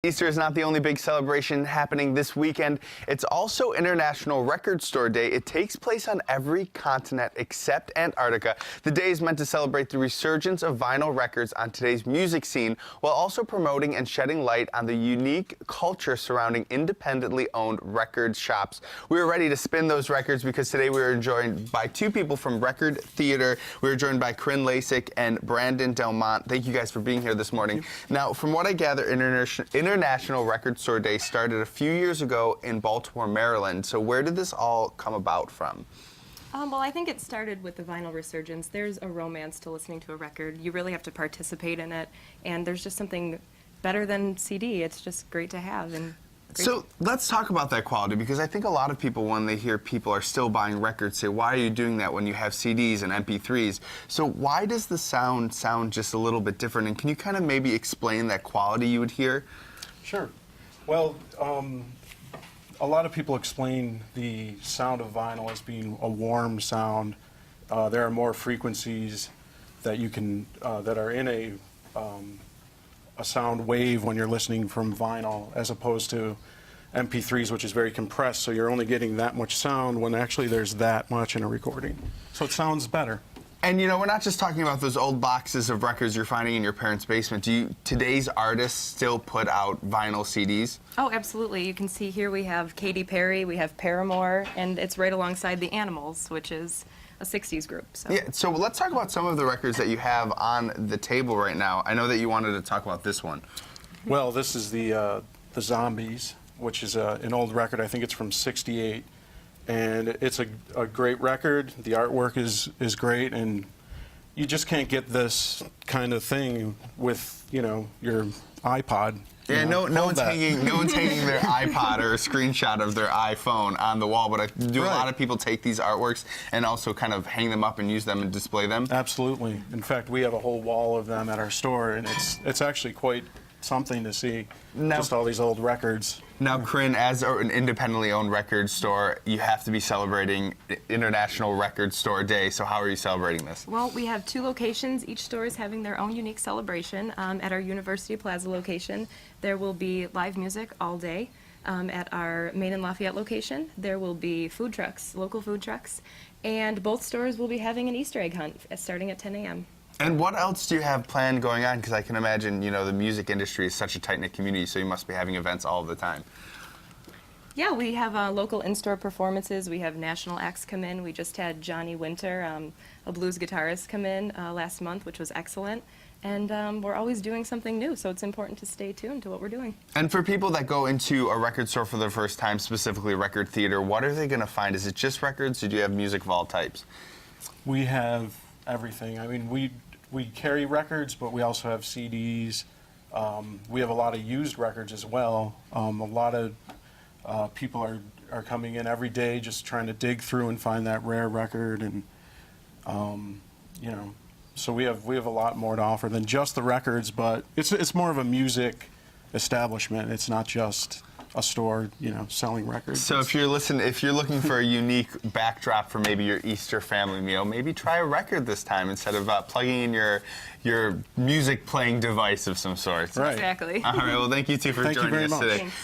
Easter is not the only big celebration happening this weekend. It's also International Record Store Day. It takes place on every continent except Antarctica. The day is meant to celebrate the resurgence of vinyl records on today's music scene, while also promoting and shedding light on the unique culture surrounding independently owned record shops. We were ready to spin those records because today we were joined by two people from Record Theater. We were joined by Corinne Lasik and Brandon Delmont. Thank you guys for being here this morning. Now, from what I gather, International Record Store Day started a few years ago in Baltimore, Maryland. So where did this all come about from? Well, I think it started with the vinyl resurgence. There's a romance to listening to a record. You really have to participate in it, and there's just something better than CD. It's just great to have. So let's talk about that quality, because I think a lot of people, when they hear people are still buying records, say, why are you doing that when you have CDs and MP3s? So why does the sound just a little bit different? And can you kind of maybe explain that quality you would hear? Sure. Well, a lot of people explain the sound of vinyl as being a warm sound. There are more frequencies that you can that are in a sound wave when you're listening from vinyl, as opposed to MP3s, which is very compressed. So you're only getting that much sound when actually there's that much in a recording. So it sounds better. And, you know, we're not just talking about those old boxes of records you're finding in your parents' basement. Do today's artists still put out vinyl CDs? Oh, absolutely. You can see here we have Katy Perry, we have Paramore, and it's right alongside the Animals, which is a 60s group. So. Yeah, so let's talk about some of the records that you have on the table right now. I know that you wanted to talk about this one. Well, this is the Zombies, which is an old record. I think it's from '68. And it's a great record. The artwork is great, and you just can't get this kind of thing with, you know, your iPod. Yeah, no one's hanging their iPod or a screenshot of their iPhone on the wall, but do a lot of people take these artworks and also kind of hang them up and use them and display them? Absolutely. In fact, we have a whole wall of them at our store, and it's actually quite something to see, just all these old records. Now, Corinne, as an independently owned record store, you have to be celebrating International Record Store Day, so how are you celebrating this? Well, we have two locations. Each store is having their own unique celebration. At our University Plaza location, there will be live music all day. At our Main and Lafayette location, there will be food trucks, local food trucks, and both stores will be having an Easter egg hunt starting at 10 a.m. And what else do you have planned going on? Because I can imagine, you know, the music industry is such a tight-knit community, so you must be having events all the time. Yeah, we have local in-store performances. We have national acts come in. We just had Johnny Winter, a blues guitarist, come in last month, which was excellent. And we're always doing something new, so it's important to stay tuned to what we're doing. And for people that go into a record store for the first time, specifically Record Theater, what are they going to find? Is it just records, or do you have music of all types? We have everything. I mean, we carry records, but we also have CDs. We have a lot of used records as well. A lot of people are coming in every day just trying to dig through and find that rare record, and you know, so we have a lot more to offer than just the records. But it's more of a music establishment. It's not just a store, you know, selling records. So if you're looking for a unique backdrop for maybe your Easter family meal, maybe try a record this time instead of plugging in your music playing device of some sort. Right. Exactly. All right. Well, thank you two for joining us today. Thanks.